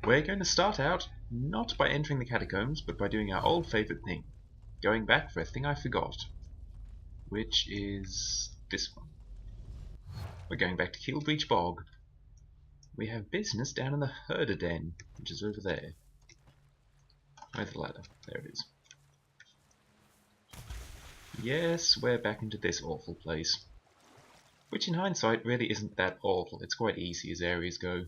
We're going to start out not by entering the catacombs, but by doing our old favourite thing. Going back for a thing I forgot. Which is this one. We're going back to Keelbreach Bog. We have business down in the Herder Den, which is over there. Where's the ladder? There it is. Yes, we're back into this awful place. Which in hindsight really isn't that awful. It's quite easy as areas go.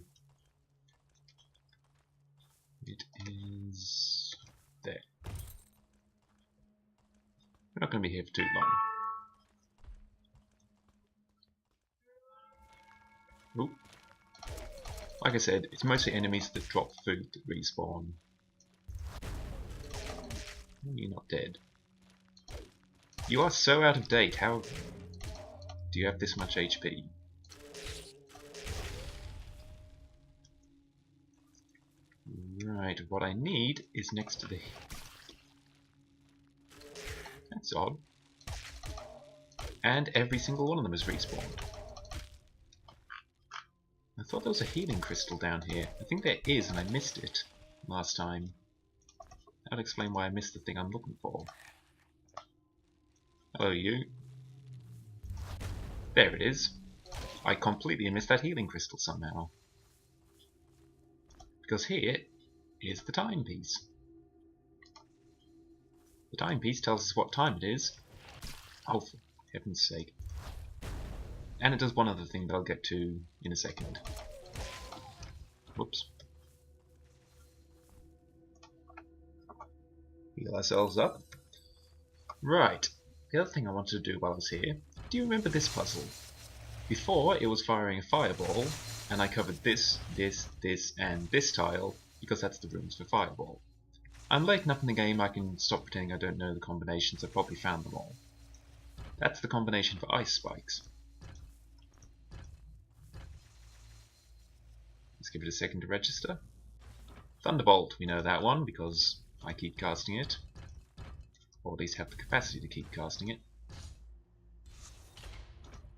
It is there. We're not going to be here for too long. Ooh. Like I said, it's mostly enemies that drop food that respawn. You're not dead. You are so out of date. How do you have this much HP? Right, what I need is next to the... That's odd. And every single one of them is respawned. I thought there was a healing crystal down here. I think there is, and I missed it last time. That'll explain why I missed the thing I'm looking for. Hello, you. There it is. I completely missed that healing crystal somehow. Because here is the timepiece. The timepiece tells us what time it is. Oh, for heaven's sake. And it does one other thing that I'll get to in a second. Whoops. Heal ourselves up. Right. The other thing I wanted to do while I was here, do you remember this puzzle? Before, it was firing a fireball, and I covered this, and this tile, because that's the rooms for fireball. I'm late enough in the game I can stop pretending I don't know the combinations. I've probably found them all. That's the combination for ice spikes. Let's give it a second to register. Thunderbolt, we know that one because I keep casting it. Or at least have the capacity to keep casting it.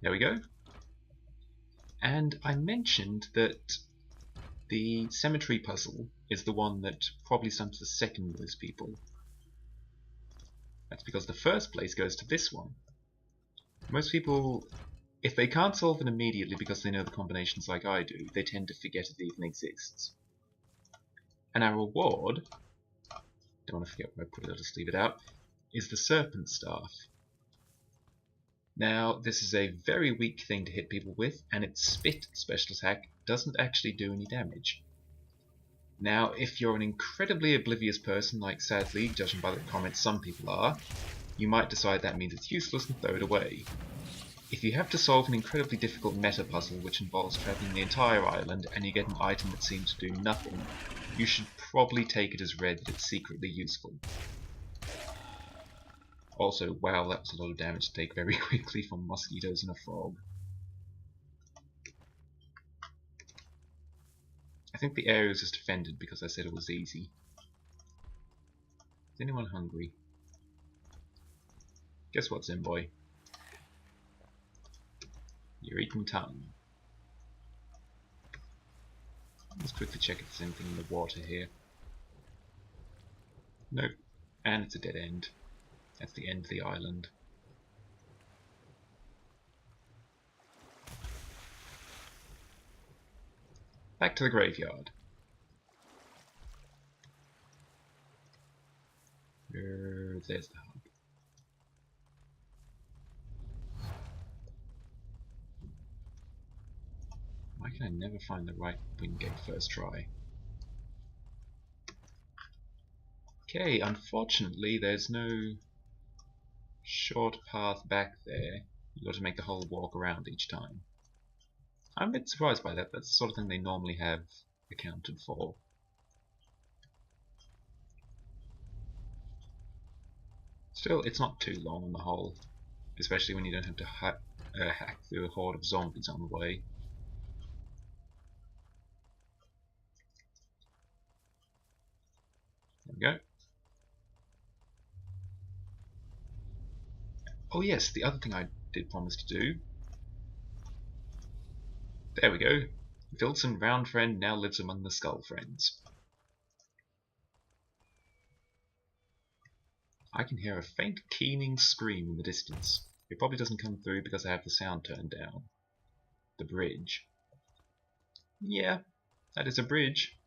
There we go. And I mentioned that the cemetery puzzle is the one that probably stumps the second most people. That's because the first place goes to this one. Most people, if they can't solve it immediately because they know the combinations like I do, they tend to forget it even exists. And our reward, don't want to forget where I put it, I'll just leave it out, is the Serpent Staff. Now, this is a very weak thing to hit people with, and its Spit special attack doesn't actually do any damage. Now, if you're an incredibly oblivious person, like sadly, judging by the comments some people are, you might decide that means it's useless and throw it away. If you have to solve an incredibly difficult meta puzzle which involves travelling the entire island and you get an item that seems to do nothing, you should probably take it as read that it's secretly useful. Also, wow, that was a lot of damage to take very quickly from mosquitoes and a frog. I think the area was just offended because I said it was easy. Is anyone hungry? Guess what, Zimboy? You're eating tongue. Let's quickly check if there's anything in the water here. Nope. And it's a dead end. That's the end of the island. Back to the graveyard. There's the hub. Why can I never find the right wing gate first try? Okay, unfortunately there's no short path back there. You've got to make the whole walk around each time. I'm a bit surprised by that. That's the sort of thing they normally have accounted for. Still, it's not too long on the whole, especially when you don't have to hack through a horde of zombies on the way. There we go. Oh yes, the other thing I did promise to do. There we go. Vilson Round Friend now lives among the Skull Friends. I can hear a faint keening scream in the distance. It probably doesn't come through because I have the sound turned down. The bridge. Yeah, that is a bridge.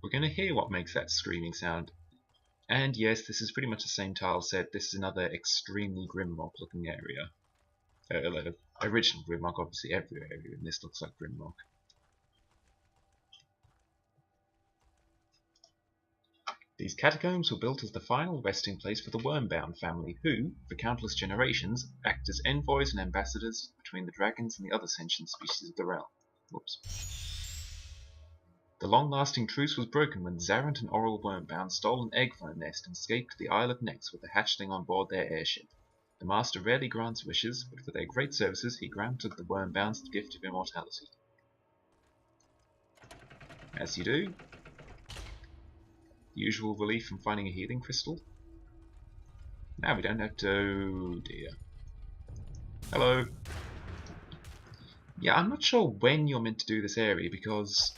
We're going to hear what makes that screaming sound. And yes, this is pretty much the same tile set. This is another extremely Grimrock looking area. Original Grimrock, obviously every area in this looks like Grimrock. These catacombs were built as the final resting place for the Wormbound family, who, for countless generations, acted as envoys and ambassadors between the dragons and the other sentient species of the realm. Whoops. The long-lasting truce was broken when Zarant and Oral Wormbound stole an egg from a nest and escaped to the Isle of Nex with the hatchling on board their airship. The Master rarely grants wishes, but for their great services he granted the Wormbounds the gift of immortality. As you do. Usual relief from finding a healing crystal. Now we don't have to... Oh dear. Hello. Yeah, I'm not sure when you're meant to do this area because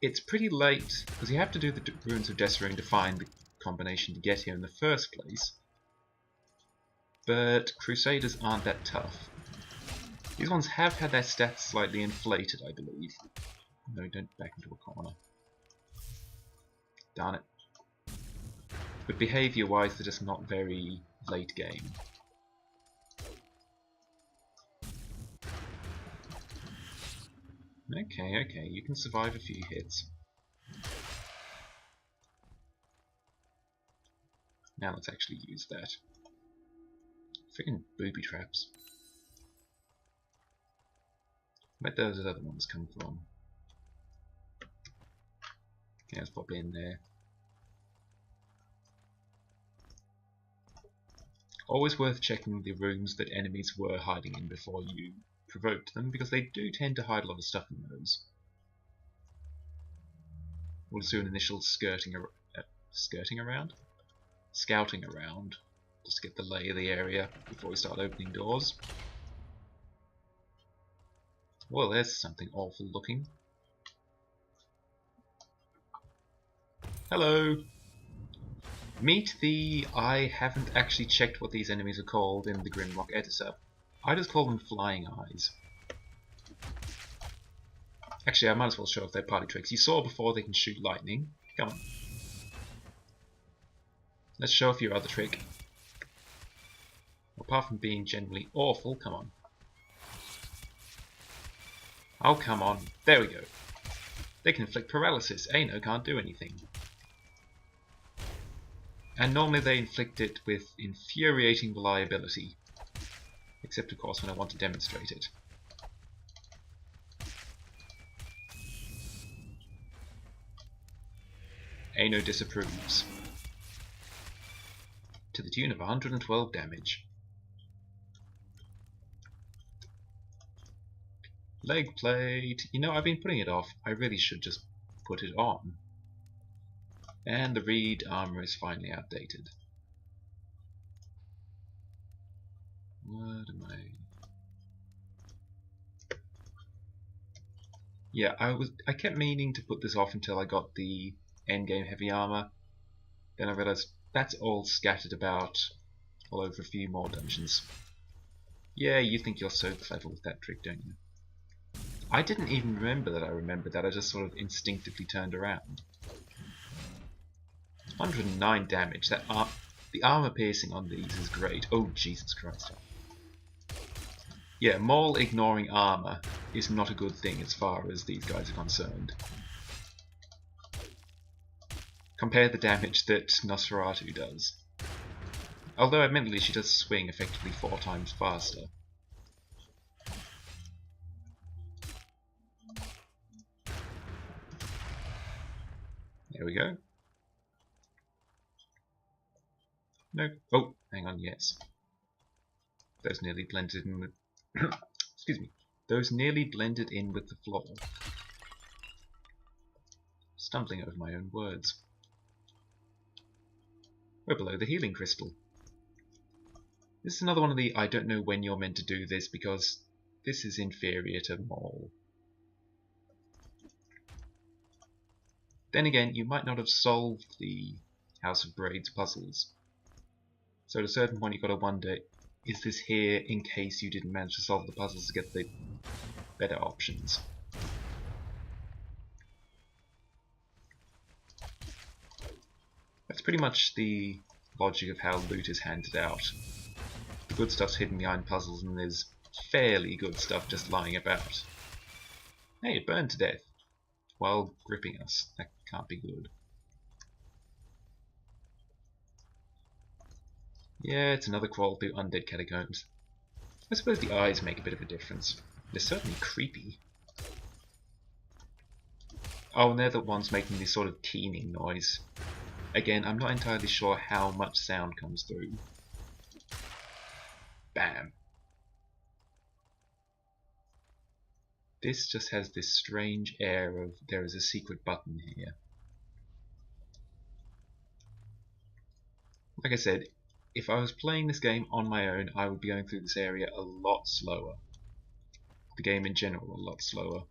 it's pretty late, because you have to do the Ruins of Desirine to find the combination to get here in the first place. But Crusaders aren't that tough. These ones have had their stats slightly inflated, I believe. No, don't back into a corner. Darn it. But behaviour-wise, they're just not very late game. Okay, you can survive a few hits. Now let's actually use that. Freaking booby traps. Where'd those other ones come from? Yeah, it's probably in there. Always worth checking the rooms that enemies were hiding in before you provoked them, because they do tend to hide a lot of stuff in those. We'll just do an initial scouting around, just to get the lay of the area before we start opening doors. Well, there's something awful looking. Hello! Meet the I haven't actually checked what these enemies are called in the Grimrock editor. I just call them Flying Eyes. Actually, I might as well show off their party tricks. You saw before they can shoot lightning. Come on. Let's show off your other trick. Apart from being generally awful, come on. Oh, come on. There we go. They can inflict paralysis. Aino can't do anything. And normally they inflict it with infuriating reliability. Except of course when I want to demonstrate it. Aino disapproves. To the tune of 112 damage. Leg plate. You know, I've been putting it off. I really should just put it on. And the reed armor is finally outdated. What am I... Yeah, I kept meaning to put this off until I got the endgame heavy armor. Then I realized that's all scattered about all over a few more dungeons. Yeah, you think you're so clever with that trick, don't you? I didn't even remember that I remembered that, I just sort of instinctively turned around. 109 damage. The armor piercing on these is great. Oh, Jesus Christ. Yeah, Maul ignoring armor is not a good thing as far as these guys are concerned. Compare the damage that Nosferatu does. Although admittedly she does swing effectively 4 times faster. There we go. No. Oh, hang on, yes. Those nearly blended in with... Excuse me. Those nearly blended in with the floor. Stumbling over my own words. We're below the healing crystal. This is another one of the I don't know when you're meant to do this because this is inferior to Maul. Then again, you might not have solved the House of Braids puzzles. So at a certain point you've got to wonder, is this here in case you didn't manage to solve the puzzles to get the better options? That's pretty much the logic of how loot is handed out. The good stuff's hidden behind puzzles and there's fairly good stuff just lying about. Hey, it burned to death while gripping us. That can't be good. Yeah, it's another crawl through undead catacombs. I suppose the eyes make a bit of a difference. They're certainly creepy. Oh, and they're the ones making this sort of keening noise. Again, I'm not entirely sure how much sound comes through. Bam. This just has this strange air of there is a secret button here. Like I said, if I was playing this game on my own, I would be going through this area a lot slower. The game in general a lot slower.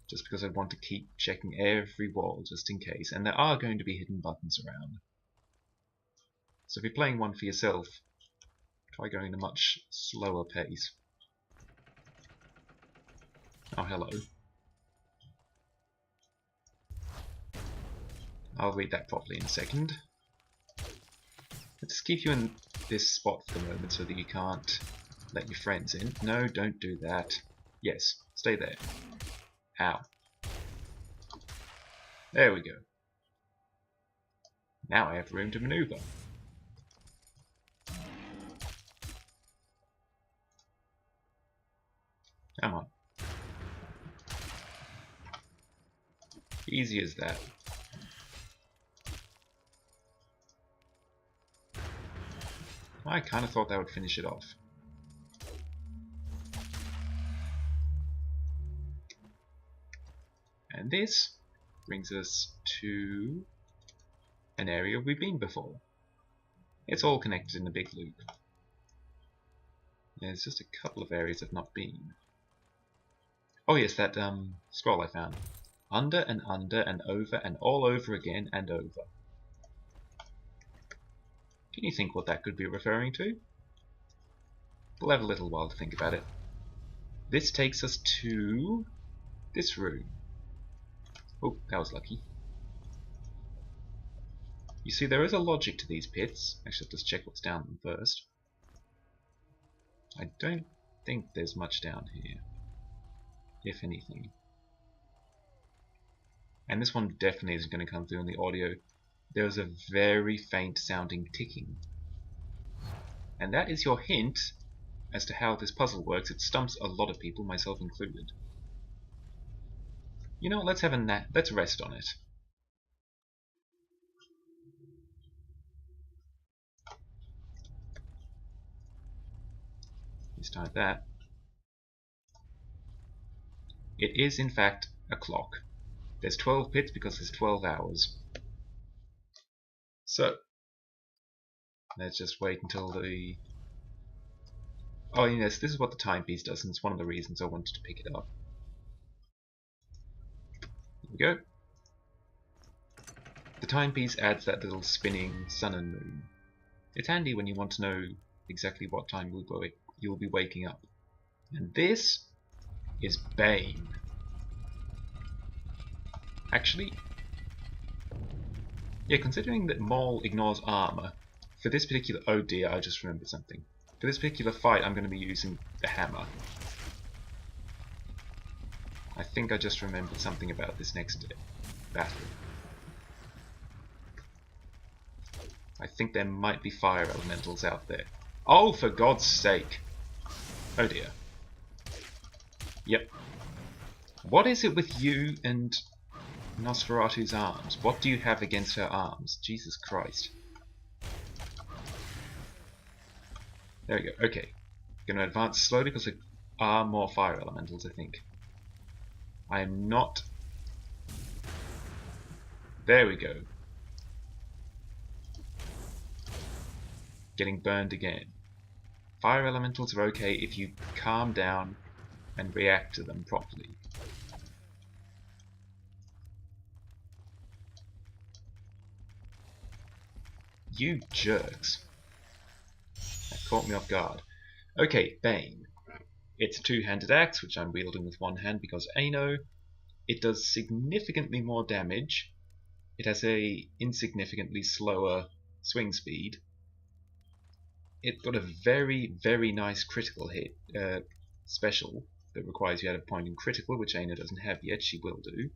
Just because I want to keep checking every wall just in case. And there are going to be hidden buttons around. So if you're playing one for yourself, try going at a much slower pace. Oh, hello. I'll read that properly in a second. Let's keep you in this spot for the moment so that you can't let your friends in. No, don't do that. Yes, stay there. Ow. There we go. Now I have room to maneuver. Come on. Easy as that. I kind of thought that would finish it off. And this brings us to an area we've been before. It's all connected in a big loop. There's just a couple of areas I've not been. Oh yes, that scroll I found. Under and over and all over again and over. Can you think what that could be referring to? We'll have a little while to think about it. This takes us to this room. Oh, that was lucky. You see, there is a logic to these pits. Actually, let's check what's down them first. I don't think there's much down here, if anything. And this one definitely isn't going to come through in the audio. There's a very faint sounding ticking. And that is your hint as to how this puzzle works. It stumps a lot of people, myself included. You know what, let's have a nap. Let's rest on it. Let's start that. It is in fact a clock. There's 12 pits because there's 12 hours. So, let's just wait until the... Oh yes, this is what the timepiece does, and it's one of the reasons I wanted to pick it up. Here we go. The timepiece adds that little spinning sun and moon. It's handy when you want to know exactly what time you'll be waking up. And this is Bane. Actually, yeah, considering that Maul ignores armor, for this particular... Oh dear, I just remembered something. For this particular fight, I'm going to be using the hammer. I think I just remembered something about this next battle. I think there might be fire elementals out there. Oh, for God's sake! Oh dear. Yep. What is it with you and Nosferatu's arms? What do you have against her arms? Jesus Christ. There we go. Okay. Going to advance slowly because there are more fire elementals, I think. I am not... There we go. Getting burned again. Fire elementals are okay if you calm down and react to them properly. You jerks. That caught me off guard. Okay, Bane. It's a two-handed axe, which I'm wielding with one hand because Ano. It does significantly more damage. It has a insignificantly slower swing speed. It's got a very, very nice critical hit special that requires you at a point in critical, which Aina doesn't have yet. She will do.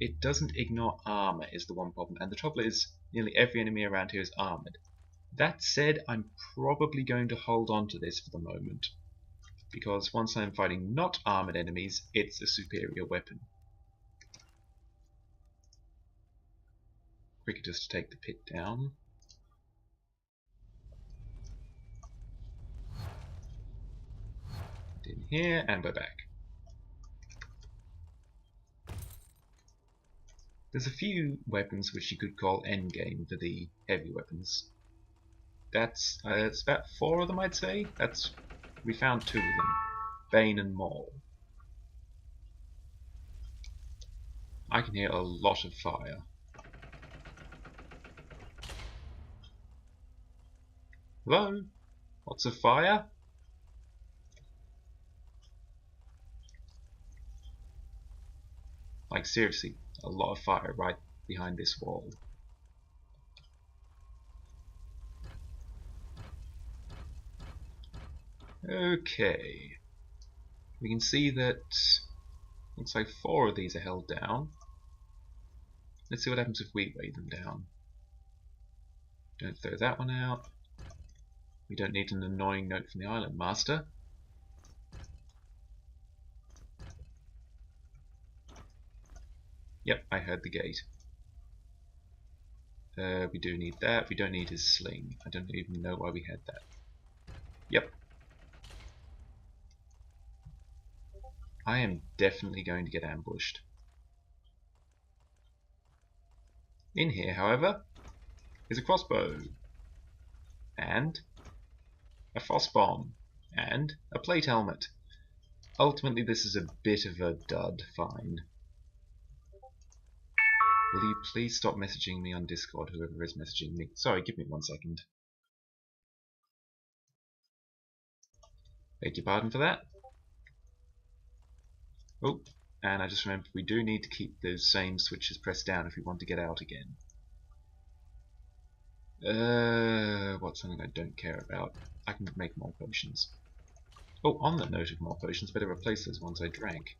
It doesn't ignore armor is the one problem, and the trouble is nearly every enemy around here is armored. That said, I'm probably going to hold on to this for the moment, because once I'm fighting not armored enemies, it's a superior weapon. Quicker just to take the pit down. In here, and we're back. There's a few weapons which you could call endgame for the heavy weapons. That's it's about 4 of them, I'd say. We found 2 of them, Bane and Maul. I can hear a lot of fire. Hello? Lots of fire? Like seriously, a lot of fire right behind this wall. Okay. We can see that looks like 4 of these are held down. Let's see what happens if we weigh them down. Don't throw that one out. We don't need an annoying note from the Island Master. Yep, I heard the gate. We do need that. We don't need his sling. I don't even know why we had that. Yep. I am definitely going to get ambushed. In here, however, is a crossbow. And a frost bomb. And a plate helmet. Ultimately, this is a bit of a dud find. Will you please stop messaging me on Discord, whoever is messaging me? Sorry, give me 1 second. Beg your pardon for that. Oh, and I just remembered we do need to keep those same switches pressed down if we want to get out again. What's something I don't care about? I can make more potions. Oh, on the note of more potions, better replace those ones I drank.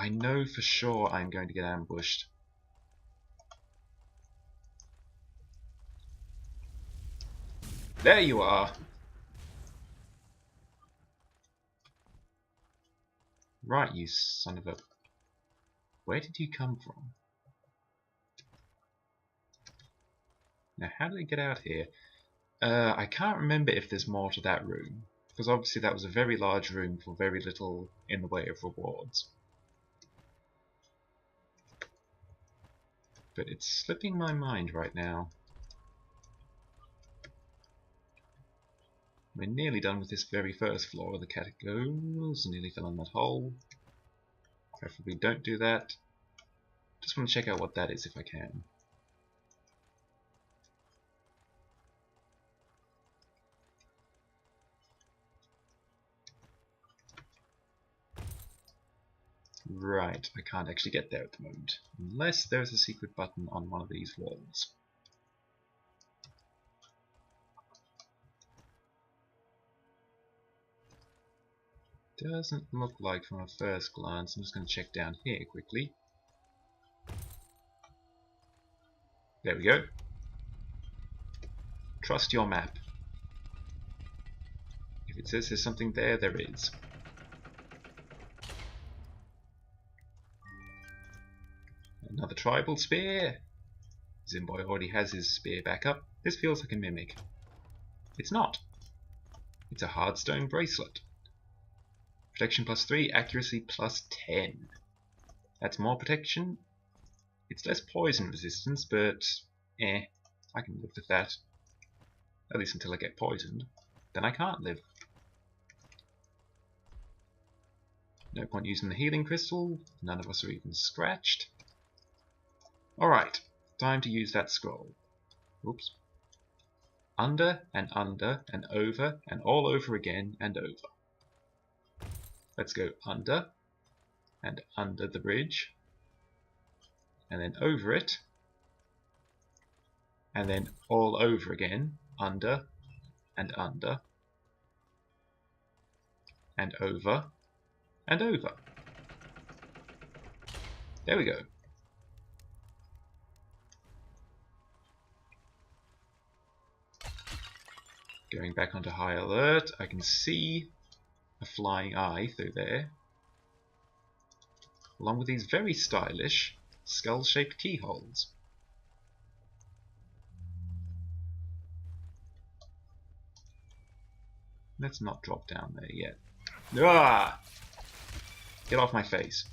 I know for sure I'm going to get ambushed. There you are! Right, you son of a... Where did you come from? Now, how did I get out here? I can't remember if there's more to that room, because obviously that was a very large room for very little in the way of rewards. But it's slipping my mind right now. We're nearly done with this very first floor of the catacombs. Nearly fell in that hole. Preferably don't do that. Just want to check out what that is if I can. Right, I can't actually get there at the moment. Unless there's a secret button on one of these walls. Doesn't look like from a first glance. I'm just going to check down here quickly. There we go. Trust your map. If it says there's something there, there is. Another tribal spear. Zimboy already has his spear back up. This feels like a mimic. It's not. It's a hardstone bracelet. Protection +3, accuracy +10. That's more protection. It's less poison resistance, but I can live with that. At least until I get poisoned. Then I can't live. No point using the healing crystal. None of us are even scratched. Alright, time to use that scroll. Oops. Under and over and all over again and over. Let's go under and under the bridge. And then over it. And then all over again. Under and over and over. There we go. Going back onto high alert, I can see a flying eye through there, along with these very stylish skull-shaped keyholes. Let's not drop down there yet. Ah! Get off my face.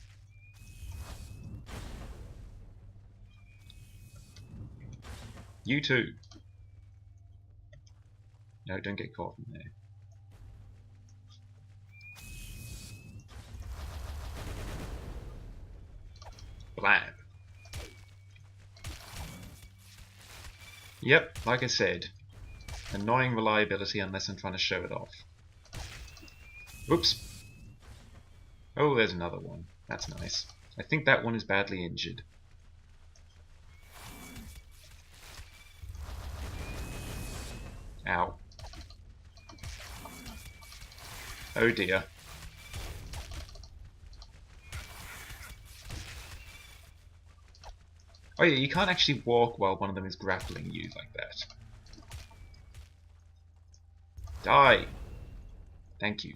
You too. No, don't get caught in there. Blam. Yep, like I said. Annoying reliability unless I'm trying to show it off. Oops. Oh, there's another one. That's nice. I think that one is badly injured. Ow. Oh dear. Oh yeah, you can't actually walk while one of them is grappling you like that. Die! Thank you.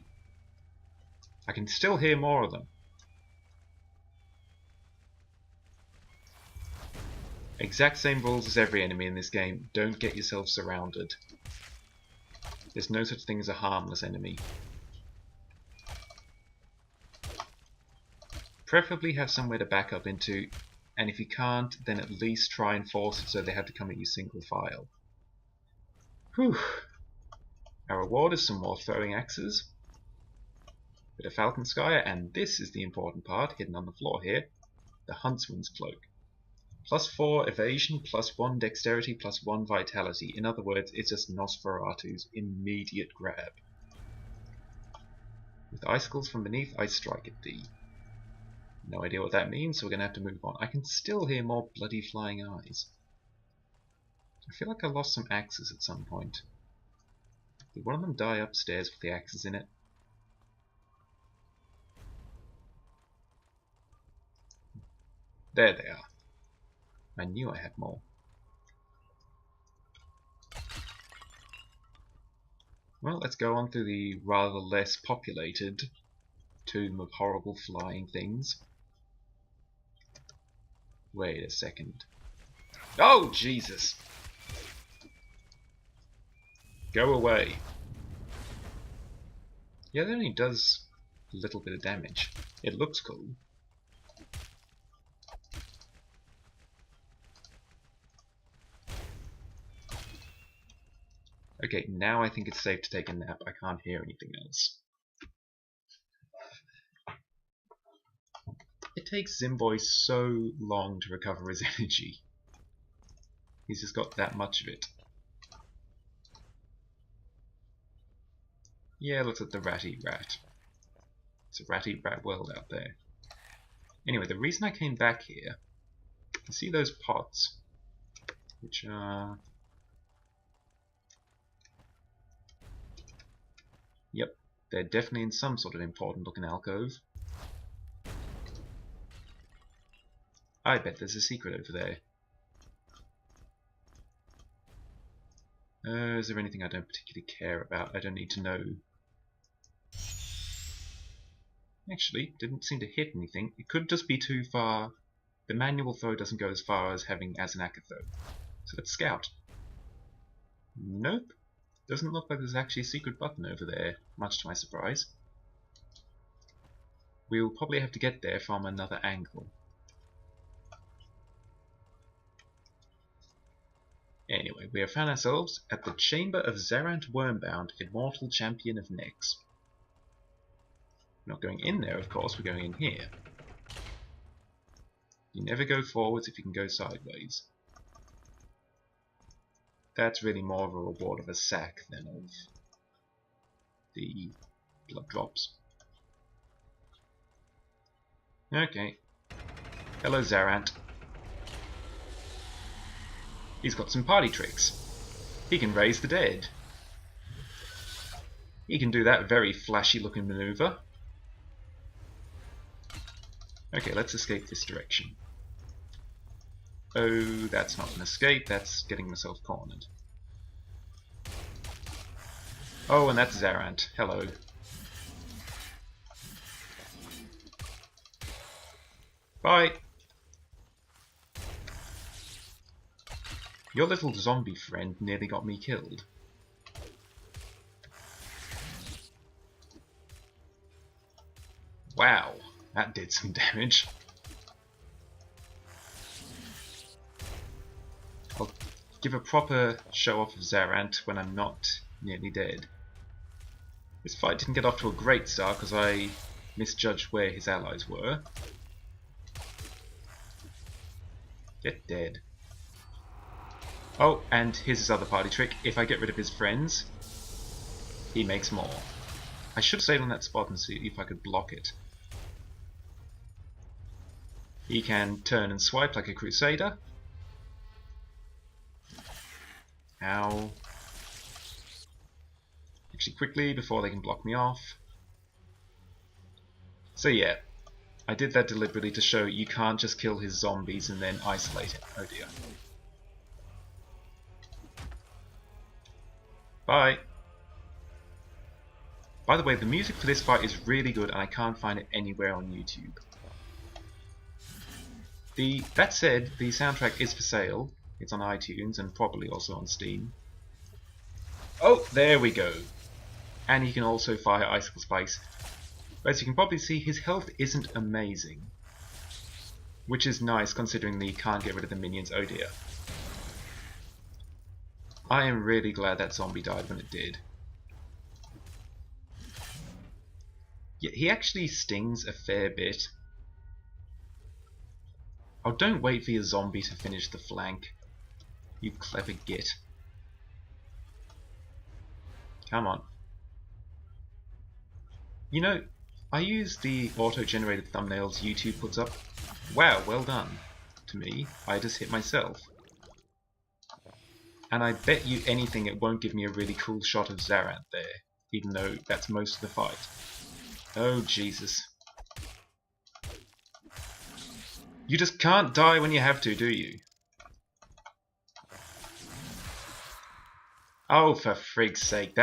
I can still hear more of them. Exact same rules as every enemy in this game. Don't get yourself surrounded. There's no such thing as a harmless enemy. Preferably have somewhere to back up into, and if you can't, then at least try and force it so they have to come at you single file. Whew. Our reward is some more throwing axes. Bit of Falcon Skyer, and this is the important part, hidden on the floor here. The Huntsman's Cloak. +4 evasion, +1 dexterity, +1 vitality. In other words, it's just Nosferatu's immediate grab. With icicles from beneath, I strike at thee. No idea what that means, so we're going to have to move on. I can still hear more bloody flying eyes. I feel like I lost some axes at some point. Did one of them die upstairs with the axes in it? There they are. I knew I had more. Well, let's go on through the rather less populated tomb of horrible flying things. Wait a second. Oh, Jesus! Go away. Yeah, that only does a little bit of damage. It looks cool. Okay, now I think it's safe to take a nap. I can't hear anything else. It takes Zimboy so long to recover his energy. He's just got that much of it. Yeah, looks like the ratty rat. It's a ratty rat world out there. Anyway, the reason I came back here, you see those pots, which are... Yep, they're definitely in some sort of important looking alcove. I bet there's a secret over there. Is there anything I don't particularly care about? I don't need to know. Actually, didn't seem to hit anything. It could just be too far. The manual throw doesn't go as far as having Azanaka throw. So let's scout. Nope. Doesn't look like there's actually a secret button over there, much to my surprise. We'll probably have to get there from another angle. Anyway, we have found ourselves at the Chamber of Zarant Wormbound, Immortal Champion of Nyx. We're not going in there, of course, we're going in here. You never go forwards if you can go sideways. That's really more of a reward of a sack than of the blood drops. Okay. Hello, Zarant. He's got some party tricks. He can raise the dead. He can do that very flashy looking maneuver. Okay, let's escape this direction. Oh, that's not an escape, that's getting myself cornered. Oh, and that's Zarant. Hello. Bye! Your little zombie friend nearly got me killed. Wow, that did some damage. I'll give a proper show off of Zarant when I'm not nearly dead. This fight didn't get off to a great start because I misjudged where his allies were. Get dead. Oh, and here's his other party trick. If I get rid of his friends, he makes more. I should have stayed on that spot and see if I could block it. He can turn and swipe like a crusader. Ow. Actually, quickly, before they can block me off. So yeah, I did that deliberately to show you can't just kill his zombies and then isolate him. Oh dear. Bye. By the way, the music for this fight is really good and I can't find it anywhere on YouTube. That said, the soundtrack is for sale. It's on iTunes and probably also on Steam. Oh, there we go. And he can also fire icicle spikes. But as you can probably see, his health isn't amazing. Which is nice considering that you can't get rid of the minions. Oh dear. I am really glad that zombie died when it did. Yeah, he actually stings a fair bit. Oh, don't wait for your zombie to finish the flank. You clever git. Come on. You know, I use the auto-generated thumbnails YouTube puts up. Wow, well done. To me, I just hit myself. And I bet you anything it won't give me a really cool shot of Zarant there, even though that's most of the fight. Oh, Jesus. You just can't die when you have to, do you? Oh, for frig's sake,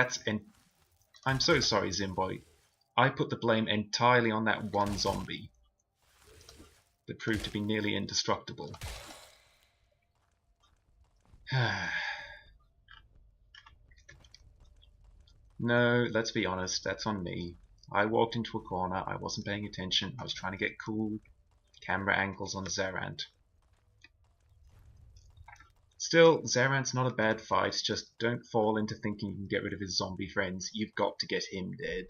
I'm so sorry, Zimboy. I put the blame entirely on that one zombie that proved to be nearly indestructible. No, let's be honest, that's on me. I walked into a corner, I wasn't paying attention, I was trying to get cool camera angles on Zarant. Still, Zarant's not a bad fight, just don't fall into thinking you can get rid of his zombie friends. You've got to get him dead.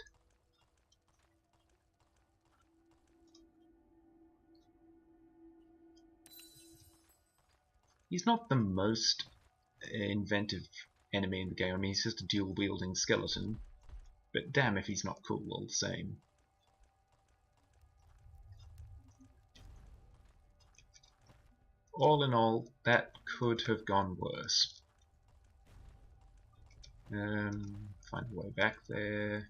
He's not the most inventive enemy in the game. I mean, he's just a dual-wielding skeleton. But damn if he's not cool all the same. All in all, that could have gone worse. Find a way back there.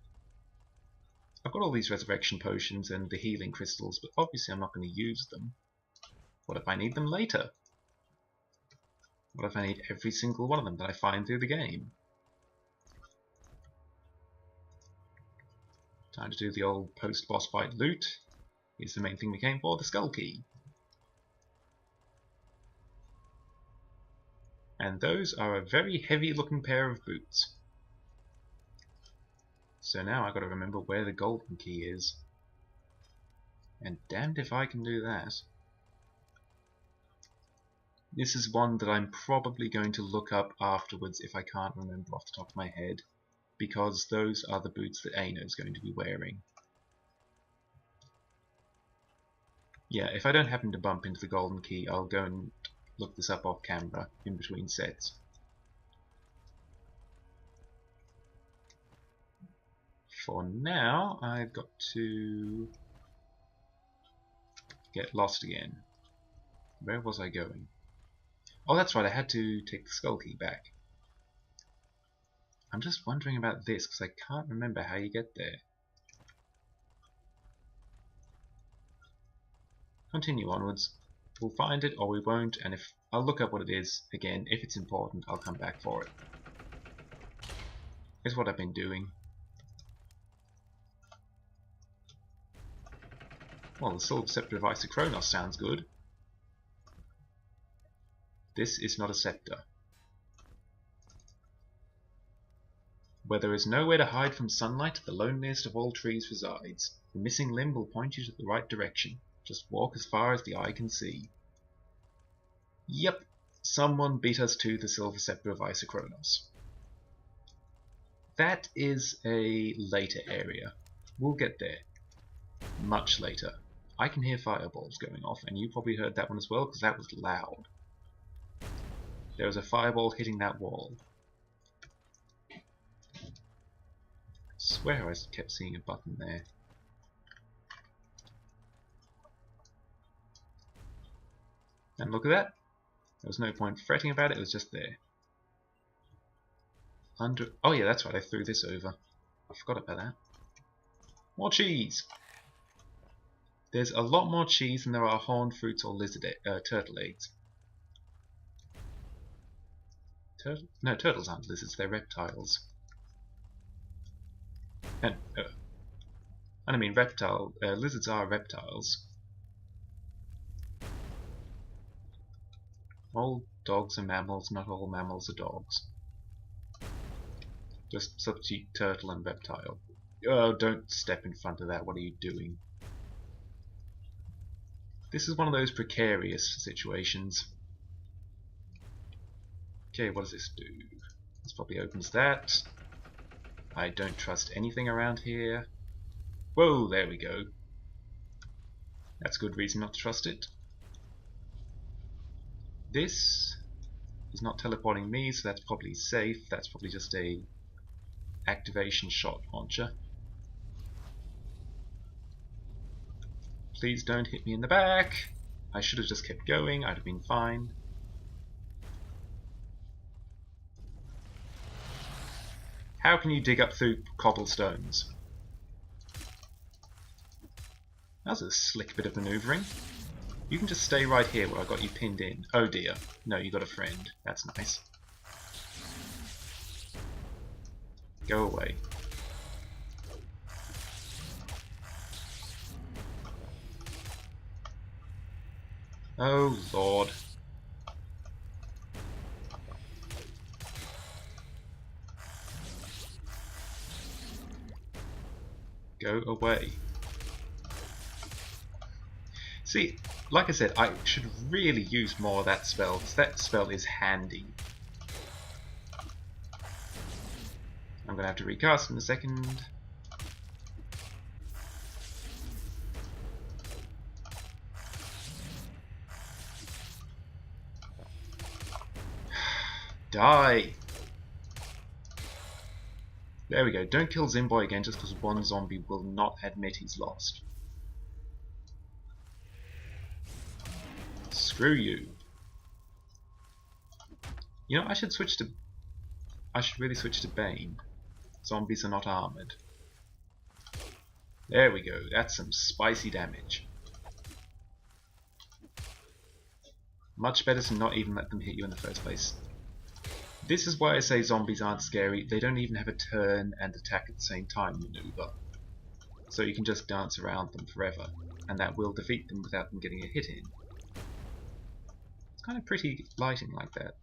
I've got all these resurrection potions and the healing crystals, but obviously I'm not going to use them. What if I need them later? What if I need every single one of them that I find through the game? Time to do the old post-boss fight loot. Here's the main thing we came for, the skull key. And those are a very heavy looking pair of boots. So now I've got to remember where the golden key is. And damned if I can do that. This is one that I'm probably going to look up afterwards if I can't remember off the top of my head, because those are the boots that Aino is going to be wearing. Yeah, if I don't happen to bump into the golden key, I'll go and look this up off camera in between sets. For now, I've got to get lost again. Where was I going? Oh, that's right, I had to take the skull key back. I'm just wondering about this, because I can't remember how you get there. Continue onwards. We'll find it, or we won't, and if I'll look up what it is again. If it's important, I'll come back for it. Here's what I've been doing. Well, the Silver Scepter of Isokronos sounds good. This is not a scepter. Where there is nowhere to hide from sunlight, the loneliest of all trees resides. The missing limb will point you to the right direction. Just walk as far as the eye can see. Yep, someone beat us to the Silver Scepter of Isokronos. That is a later area. We'll get there. Much later. I can hear fireballs going off, and you probably heard that one as well, because that was loud. There was a fireball hitting that wall. I swear I kept seeing a button there. And look at that. There was no point fretting about it, it was just there. Oh yeah, that's right, I threw this over. I forgot about that. More cheese! There's a lot more cheese than there are horned fruits or turtle eggs. No, turtles aren't lizards, they're reptiles. And, I mean lizards are reptiles. All dogs are mammals, not all mammals are dogs. Just substitute turtle and reptile. Oh, don't step in front of that, what are you doing? This is one of those precarious situations. Okay, what does this do? This probably opens that. I don't trust anything around here. Whoa, there we go. That's good reason not to trust it. This is not teleporting me, so that's probably safe. That's probably just a activation shot launcher. Please don't hit me in the back. I should have just kept going, I'd have been fine. How can you dig up through cobblestones? That was a slick bit of manoeuvring. You can just stay right here where I got you pinned in. Oh dear. No, you got a friend. That's nice. Go away. Oh Lord. Go away. See, like I said, I should really use more of that spell, because that spell is handy. I'm going to have to recast in a second. Die! There we go. Don't kill Zimboy again just because one zombie will not admit he's lost. Screw you. You know, I should really switch to Bane. Zombies are not armored. There we go. That's some spicy damage. Much better to not even let them hit you in the first place. This is why I say zombies aren't scary. They don't even have a turn and attack at the same time maneuver. So you can just dance around them forever, and that will defeat them without them getting a hit in. It's kind of pretty lighting like that.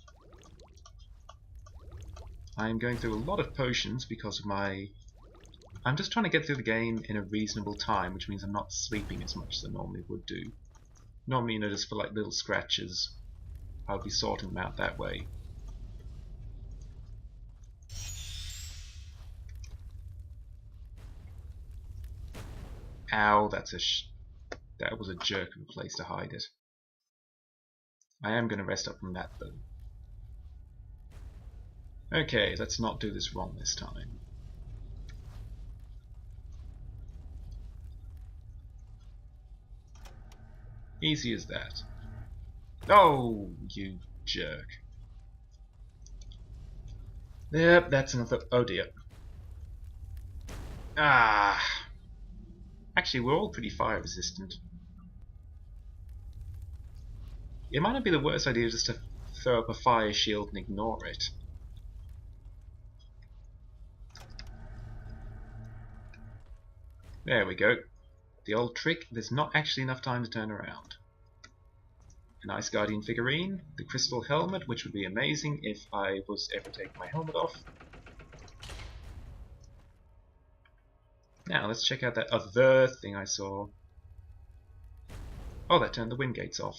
I'm going through a lot of potions because of my... I'm just trying to get through the game in a reasonable time, which means I'm not sleeping as much as I normally would do. Normally, you know, just for like little scratches. I'll be sorting them out that way. Ow, that was a jerk of a place to hide it. I am going to rest up from that though. Okay, let's not do this wrong this time. Easy as that. Oh, you jerk. Yep, that's another. Oh dear. Ah. Actually, we're all pretty fire resistant. It might not be the worst idea just to throw up a fire shield and ignore it. There we go. The old trick, there's not actually enough time to turn around. An Ice Guardian figurine, the crystal helmet, which would be amazing if I was ever to take my helmet off. Now let's check out that other thing I saw. Oh, that turned the wind gates off.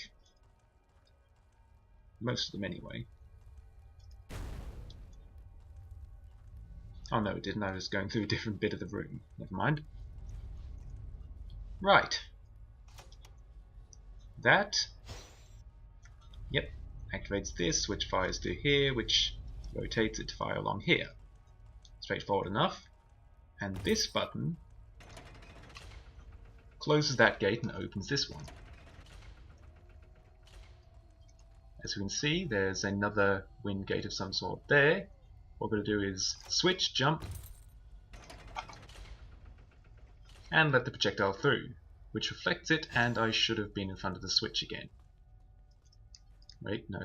Most of them anyway. Oh no, it didn't. I was going through a different bit of the room. Never mind. Right. That. Yep. Activates this, which fires to here, which rotates it to fire along here. Straightforward enough. And this button closes that gate and opens this one. As we can see, there's another wind gate of some sort there. What we're going to do is switch, jump, and let the projectile through, which reflects it, and I should have been in front of the switch again. Wait, no.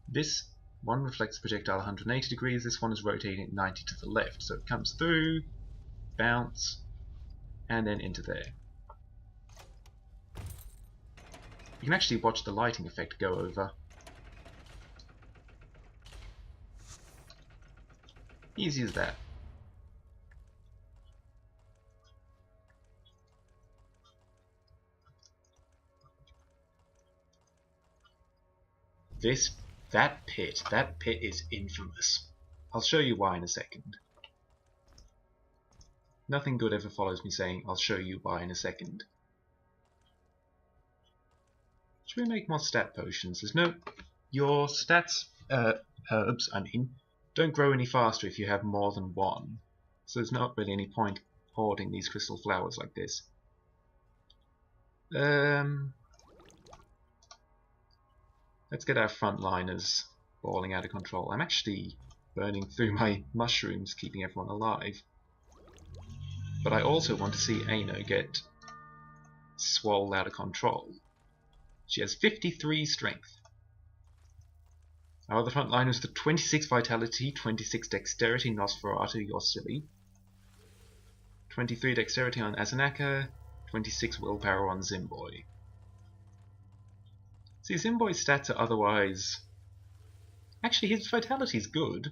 This one reflects the projectile 180 degrees, this one is rotating at 90 to the left, so it comes through, bounce, and then into there. You can actually watch the lighting effect go over. Easy as that. That pit is infamous. I'll show you why in a second. Nothing good ever follows me saying, I'll show you why in a second. Should we make more stat potions? There's no... Your stats, herbs, I mean, don't grow any faster if you have more than one. So there's not really any point hoarding these crystal flowers like this. Let's get our frontliners balling out of control. I'm actually burning through my mushrooms, keeping everyone alive. But I also want to see Aino get swole out of control. She has 53 strength. Our other frontliners with 26 vitality, 26 dexterity, Nosferatu, you're silly. 23 dexterity on Azanaka, 26 willpower on Zimboy. See, Zimboy's stats are otherwise... Actually, his vitality is good.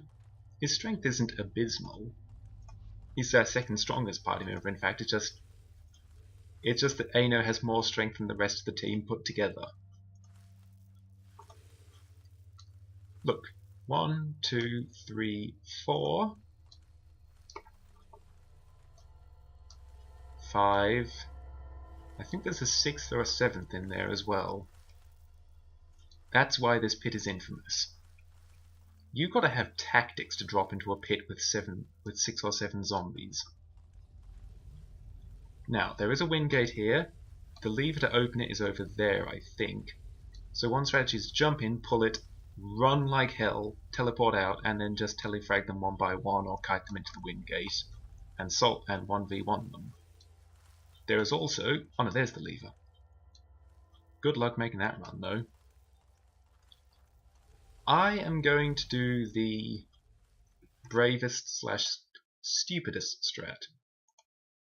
His strength isn't abysmal. He's our second strongest party member, in fact. It's just that Aino has more strength than the rest of the team put together. Look. 1, 2, 3, 4. 5. I think there's a 6th or a 7th in there as well. That's why this pit is infamous. You've got to have tactics to drop into a pit with 6 or 7 zombies. Now, there is a wind gate here. The lever to open it is over there, I think. So one strategy is jump in, pull it, run like hell, teleport out, and then just telefrag them one by one or kite them into the wind gate and 1v1 them. There is also... Oh no, there's the lever. Good luck making that run, though. I am going to do the bravest / stupidest strat.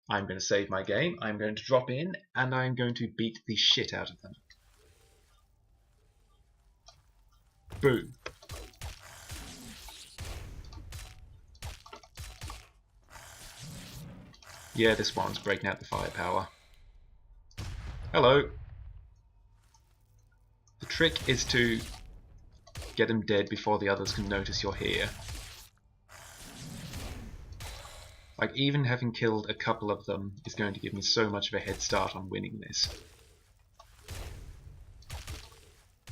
I'm going to save my game, I'm going to drop in, and I'm going to beat the shit out of them. Boom. Yeah, this one's breaking out the firepower. Hello. The trick is to get them dead before the others can notice you're here. Like, even having killed a couple of them is going to give me so much of a head start on winning this.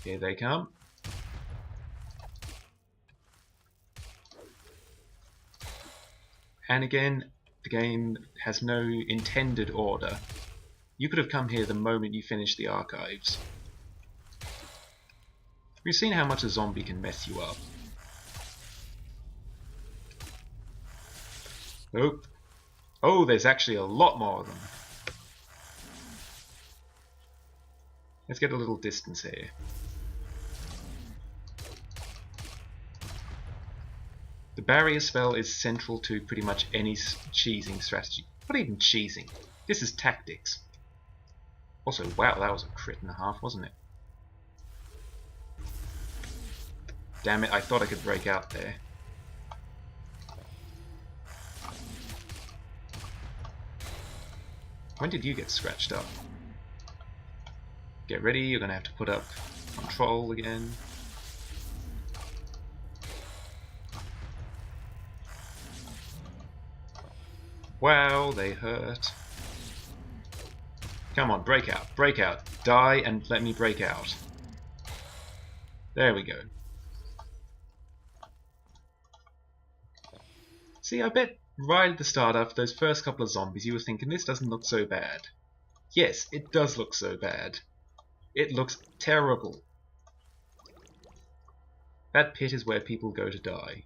Here they come. And again, the game has no intended order. You could have come here the moment you finish the archives. We've seen how much a zombie can mess you up. Oh, oh, there's actually a lot more of them. Let's get a little distance here. The barrier spell is central to pretty much any cheesing strategy. Not even cheesing. This is tactics. Also, wow, that was a crit and a half, wasn't it? Damn it, I thought I could break out there. When did you get scratched up? Get ready, you're going to have to put up control again. Wow, they hurt. Come on, break out, break out. Die and let me break out. There we go. See, I bet right at the start, after those first couple of zombies, you were thinking, this doesn't look so bad. Yes, it does look so bad. It looks terrible. That pit is where people go to die.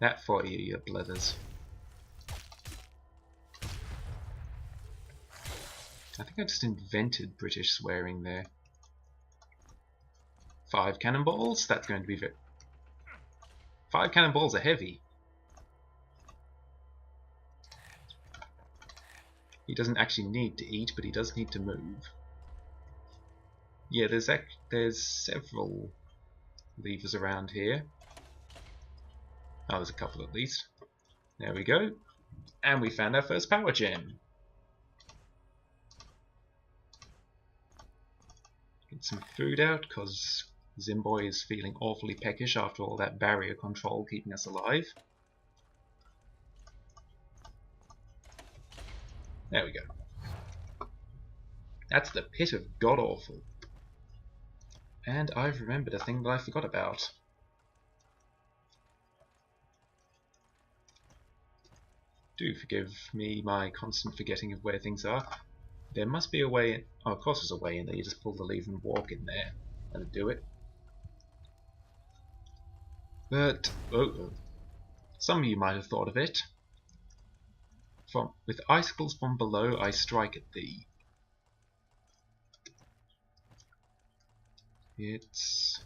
That for you, you blethers. I think I just invented British swearing there. 5 cannonballs? That's going to be very... 5 cannonballs are heavy. He doesn't actually need to eat, but he does need to move. Yeah, there's several levers around here. Oh, there's a couple at least. There we go. And we found our first power gem. Get some food out, because Zimboy is feeling awfully peckish after all that barrier control keeping us alive. There we go. That's the pit of god-awful. And I've remembered a thing that I forgot about. Do forgive me my constant forgetting of where things are. There must be a way in. Oh, of course there's a way in there. You just pull the lever and walk in there. That'll do it. But some of you might have thought of it. With icicles from below, I strike at thee. It's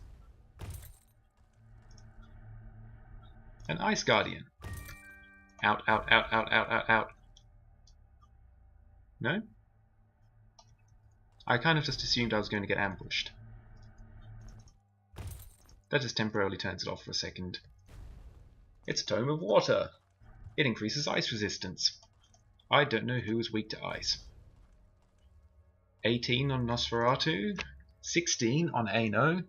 an ice guardian. Out, out, out, out, out, out, out. No? I kind of just assumed I was going to get ambushed. That just temporarily turns it off for a second. It's a Tome of Water. It increases ice resistance. I don't know who is weak to ice. 18 on Nosferatu, 16 on Ano,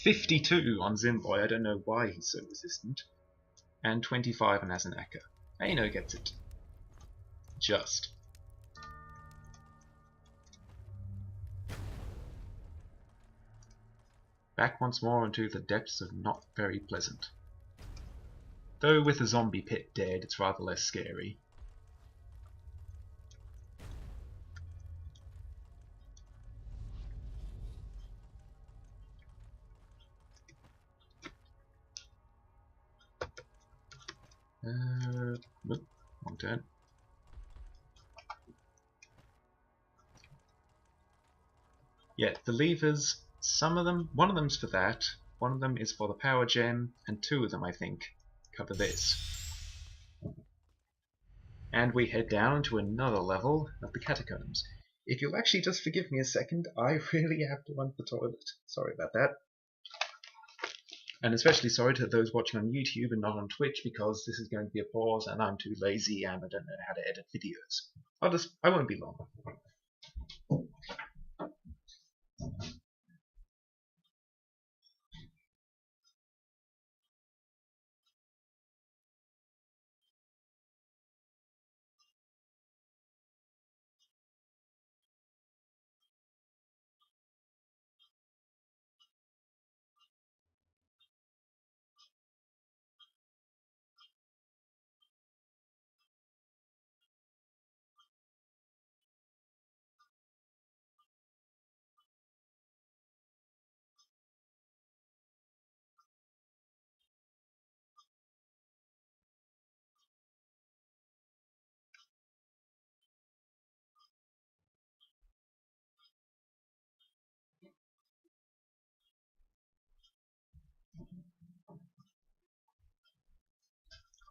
52 on Zimboy, I don't know why he's so resistant, and 25 on Azanaka. Ano gets it. Just. Back once more into the depths of not very pleasant. Though with the zombie pit dead, it's rather less scary. Nope, wrong turn. Yeah, the levers, some of them, one of them's for that, one of them is for the power gem, and 2 of them, I think, cover this. And we head down to another level of the catacombs. If you'll actually just forgive me a second, I really have to run to the toilet. Sorry about that. And especially sorry to those watching on YouTube and not on Twitch, because this is going to be a pause and I'm too lazy and I don't know how to edit videos. I won't be long.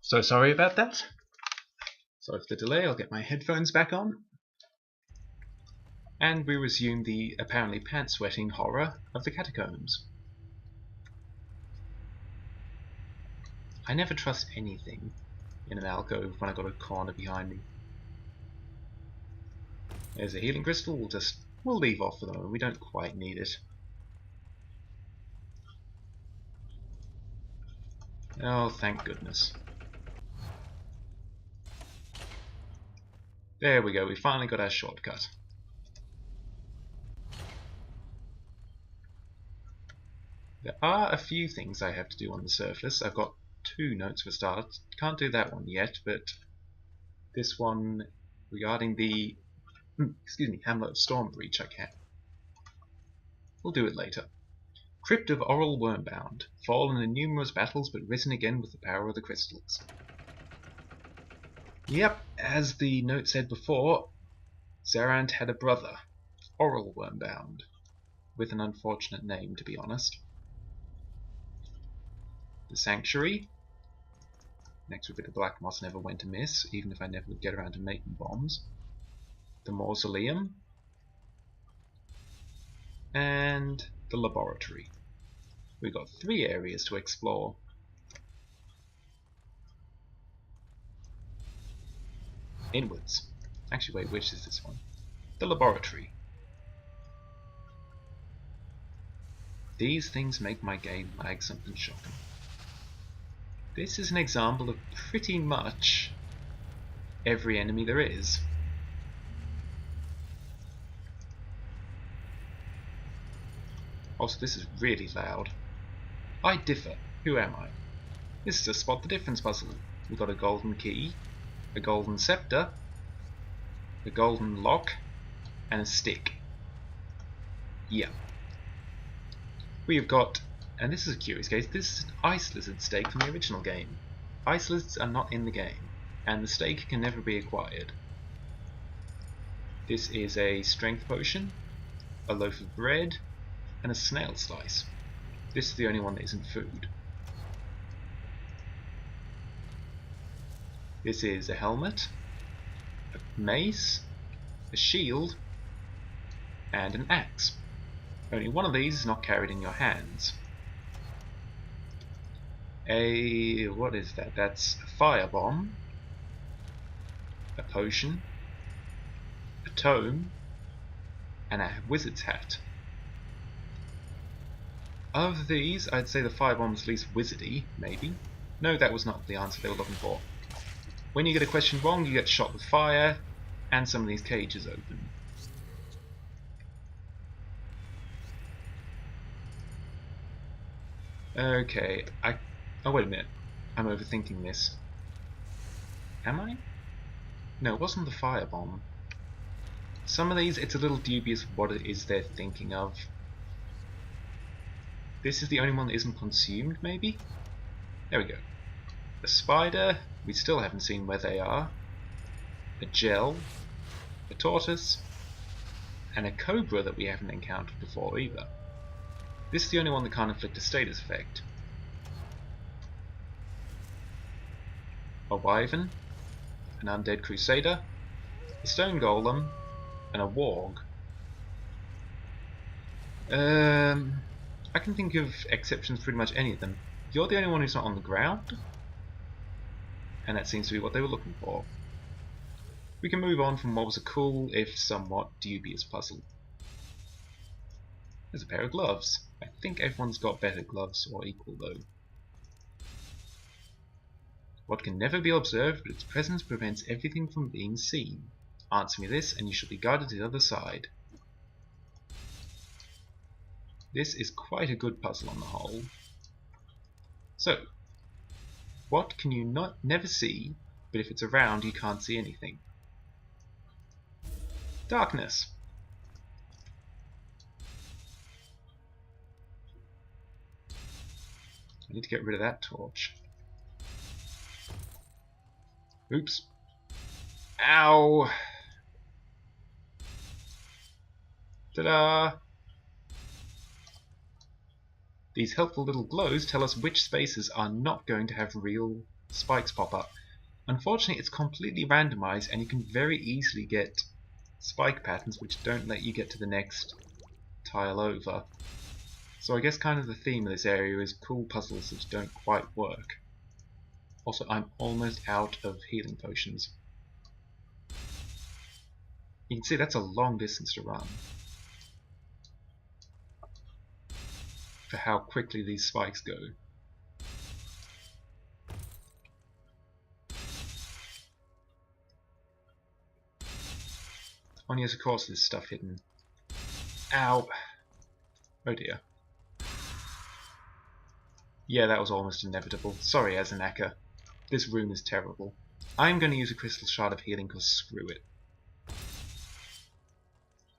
So sorry about that. Sorry for the delay, I'll get my headphones back on. And we resume the apparently pants-sweating horror of the catacombs. I never trust anything in an alcove when I've got a corner behind me. There's a healing crystal, we'll leave off for the moment, we don't quite need it. Oh, thank goodness. There we go, we finally got our shortcut. There are a few things I have to do on the surface. I've got 2 notes for start. Can't do that one yet, but this one regarding the Hamlet of Stormbreach I can. We'll do it later. Crypt of Wormbound, fallen in numerous battles but risen again with the power of the crystals. Yep, as the note said before, Zarant had a brother, Wormbound, with an unfortunate name to be honest. The Sanctuary. Next would be the Black Moss never went amiss, even if I never would get around to making bombs. The Mausoleum. And the Laboratory. We've got 3 areas to explore. Inwards. Actually, wait, which is this one? The Laboratory. These things make my game lag something shocking. This is an example of pretty much every enemy there is. Also, this is really loud. I differ. Who am I? This is a spot the difference puzzle. We've got a golden key, a golden scepter, a golden lock, and a stick. Yeah. We have got, and this is a curious case, this is an ice lizard stake from the original game. Ice lizards are not in the game, and the stake can never be acquired. This is a strength potion, a loaf of bread, and a snail slice. This is the only one that isn't food. This is a helmet, a mace, a shield, and an axe. Only one of these is not carried in your hands. What is that? That's a firebomb, a potion, a tome, and a wizard's hat. Of these, I'd say the firebomb is least wizardy, maybe. No, that was not the answer they were looking for. When you get a question wrong, you get shot with fire, and some of these cages open. Okay, oh wait a minute, I'm overthinking this. Am I? No, it wasn't the firebomb. Some of these, it's a little dubious what it is they're thinking of. This is the only one that isn't consumed, maybe? There we go. A spider, we still haven't seen where they are. A gel, a tortoise, and a cobra that we haven't encountered before either. This is the only one that can't inflict a status effect. A wyvern, an undead crusader, a stone golem, and a warg. I can think of exceptions to pretty much any of them. You're the only one who's not on the ground, and that seems to be what they were looking for. We can move on from what was a cool, if somewhat dubious puzzle. There's a pair of gloves. I think everyone's got better gloves, or equal though. What can never be observed, but its presence prevents everything from being seen. Answer me this, and you shall be guided to the other side. This is quite a good puzzle on the whole. So, what can you never see, but if it's around you can't see anything? Darkness. I need to get rid of that torch. Oops. Ow! Ta-da! These helpful little glows tell us which spaces are not going to have real spikes pop up. Unfortunately, it's completely randomized, and you can very easily get spike patterns which don't let you get to the next tile over. So I guess kind of the theme of this area is cool puzzles that don't quite work. Also, I'm almost out of healing potions. You can see that's a long distance to run for how quickly these spikes go. Oh yes, of course there's stuff hidden. Ow! Oh dear. Yeah, that was almost inevitable. Sorry, Azanaka. This room is terrible. I'm going to use a crystal shard of healing because screw it.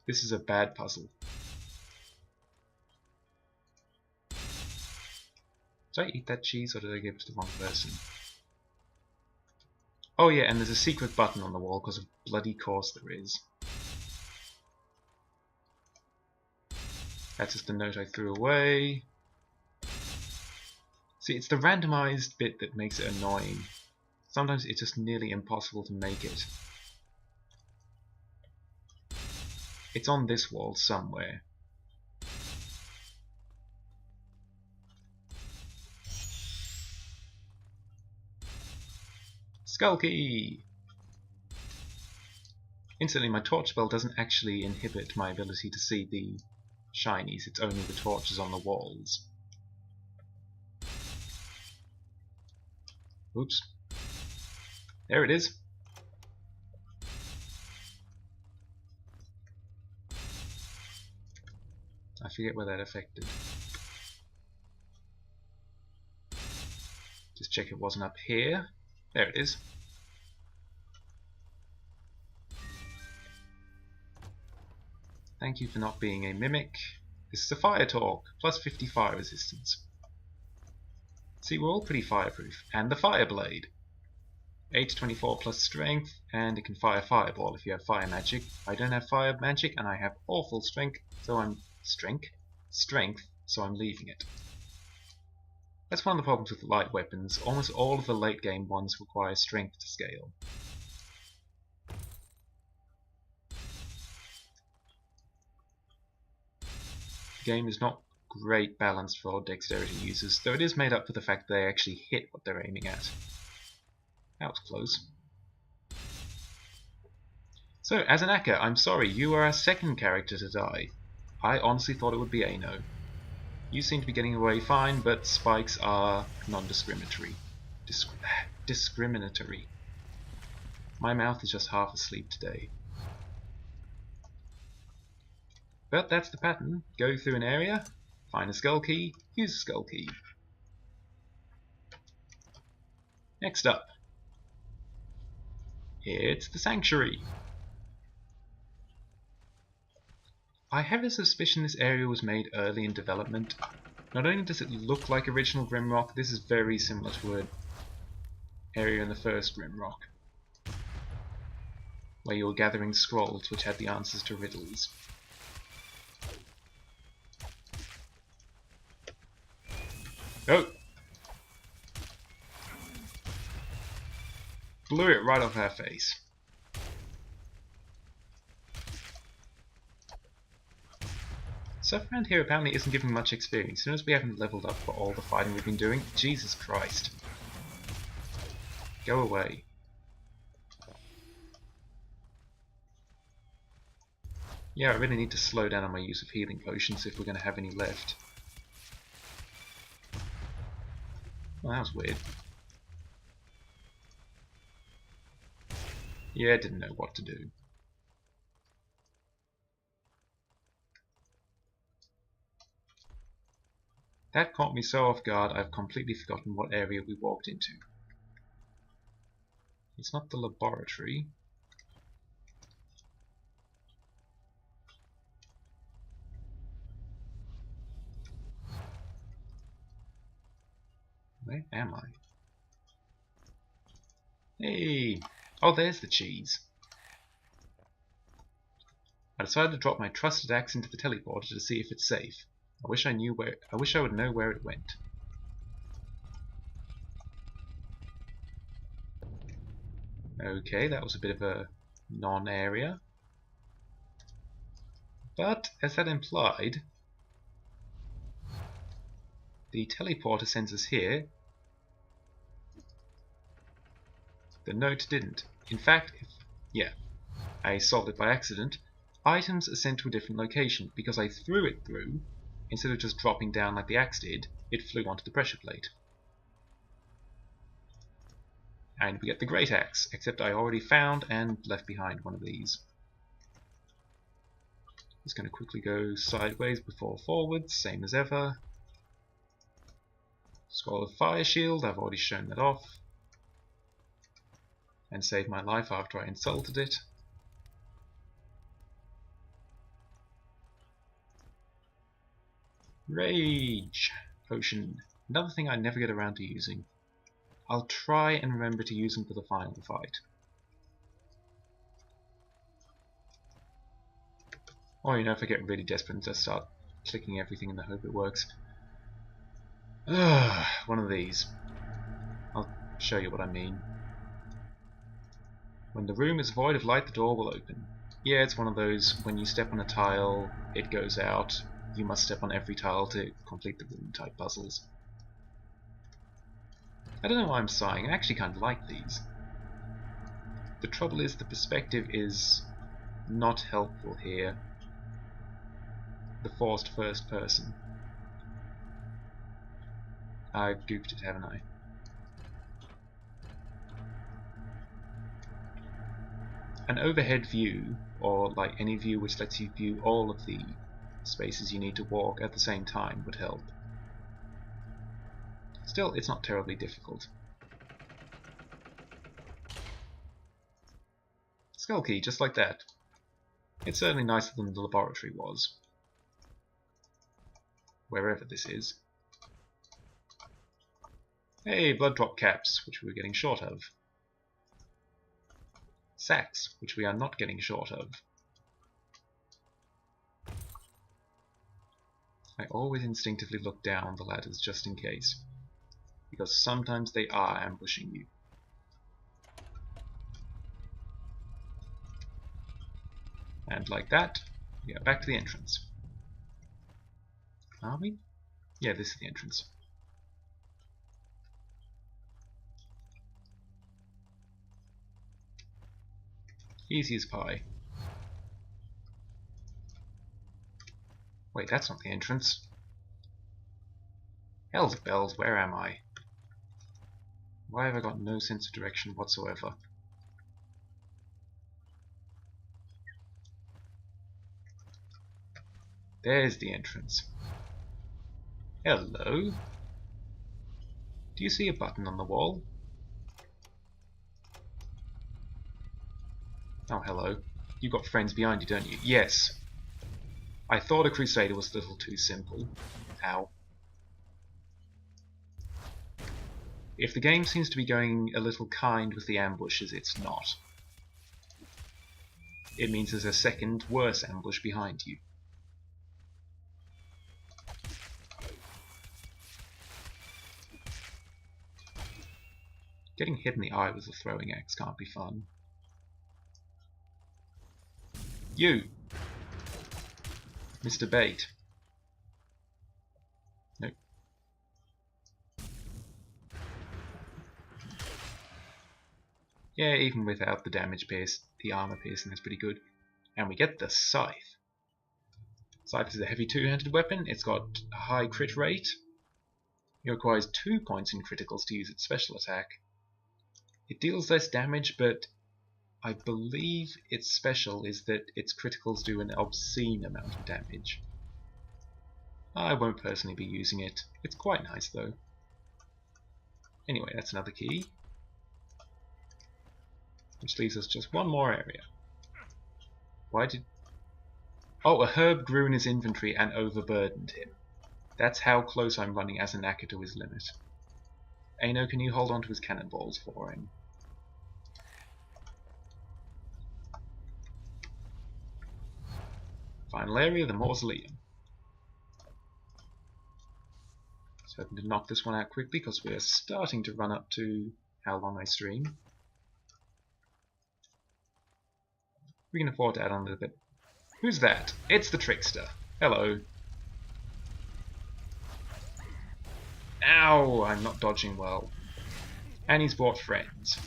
This is a bad puzzle. Did I eat that cheese or did I give it to the wrong person? Oh yeah, and there's a secret button on the wall because of bloody course there is. That's just a note I threw away. See, it's the randomized bit that makes it annoying. Sometimes it's just nearly impossible to make it. It's on this wall somewhere. Skull key! Instantly, my torch spell doesn't actually inhibit my ability to see the shinies, it's only the torches on the walls. Oops. There it is. I forget where that affected. Just check it wasn't up here. There it is. Thank you for not being a mimic. This is a fire talk, plus 50 fire resistance. See, we're all pretty fireproof. And the fire blade. 8 to 24 plus strength, and it can fire fireball if you have fire magic. I don't have fire magic, and I have awful strength, so I'm strength, so I'm leaving it. That's one of the problems with light weapons. Almost all of the late game ones require strength to scale. The game is not great balanced for dexterity users, though it is made up for the fact that they actually hit what they're aiming at. That was close. So, Azanaka, I'm sorry, you are our second character to die. I honestly thought it would be Ano. You seem to be getting away fine, but spikes are non-discriminatory. Discriminatory. My mouth is just half asleep today. But that's the pattern. Go through an area, find a skull key, use a skull key. Next up, it's the Sanctuary. I have a suspicion this area was made early in development. Not only does it look like original Grimrock, this is very similar to an area in the first Grimrock, where you were gathering scrolls which had the answers to riddles. Oh! Blew it right off her face. Stuff around here apparently isn't giving much experience. As soon as we haven't leveled up for all the fighting we've been doing, Jesus Christ. Go away. Yeah, I really need to slow down on my use of healing potions if we're going to have any left. Well, that was weird. Yeah, didn't know what to do. That caught me so off guard, I've completely forgotten what area we walked into. It's not the laboratory. Where am I? Hey! Oh, there's the cheese. I decided to drop my trusted axe into the teleporter to see if it's safe. I wish I would know where it went. Okay, that was a bit of a non-area. But, as that implied, the teleporter sends us here. The note didn't. In fact, I solved it by accident. Items are sent to a different location. Because I threw it through, instead of just dropping down like the axe did, it flew onto the pressure plate. And we get the great axe, except I already found and left behind one of these. Just going to quickly go sideways before forwards, same as ever. Scroll of Fire Shield, I've already shown that off. And saved my life after I insulted it. Rage Potion. Another thing I never get around to using. I'll try and remember to use them for the final fight. Or, you know, if I get really desperate and just start clicking everything in the hope it works. One of these. I'll show you what I mean. When the room is void of light, the door will open. Yeah, it's one of those, when you step on a tile, it goes out. You must step on every tile to complete the room type puzzles. I don't know why I'm sighing, I actually kind of like these. The trouble is the perspective is not helpful here. The forced first person. I've goofed it, haven't I? An overhead view, or like any view which lets you view all of the spaces you need to walk at the same time, would help. Still, it's not terribly difficult. Skull key, just like that. It's certainly nicer than the laboratory was. Wherever this is. Hey, blood drop caps, which we were getting short of. Sacks, which we are not getting short of. I always instinctively look down the ladders just in case. Because sometimes they are ambushing you. And like that, we are back to the entrance. Are we? Yeah, this is the entrance. Easy as pie. Wait, that's not the entrance. Hell's bells, where am I? Why have I got no sense of direction whatsoever? There's the entrance. Hello? Do you see a button on the wall? Oh, hello. You've got friends behind you, don't you? Yes. I thought a Crusader was a little too simple. Ow. If the game seems to be going a little kind with the ambushes, it's not. It means there's a second, worse ambush behind you. Getting hit in the eye with a throwing axe can't be fun. You! Mr. Bait. Yeah, even without the damage pierce, the armor piercing, that's pretty good. And we get the Scythe. Scythe is a heavy two-handed weapon. It's got a high crit rate. It requires 2 points in criticals to use its special attack. It deals less damage, but I believe its special is that its criticals do an obscene amount of damage. I won't personally be using it. It's quite nice though. Anyway, that's another key. Which leaves us just one more area. Why did... Oh, a herb grew in his inventory and overburdened him. That's how close I'm running as an Acker to his limit. Aino, can you hold on to his cannonballs for him? Final area, the mausoleum. So hoping to knock this one out quickly because we're starting to run up to how long I stream. We can afford to add on a little bit. Who's that? It's the trickster. Hello. Ow! I'm not dodging well. And he's brought friends.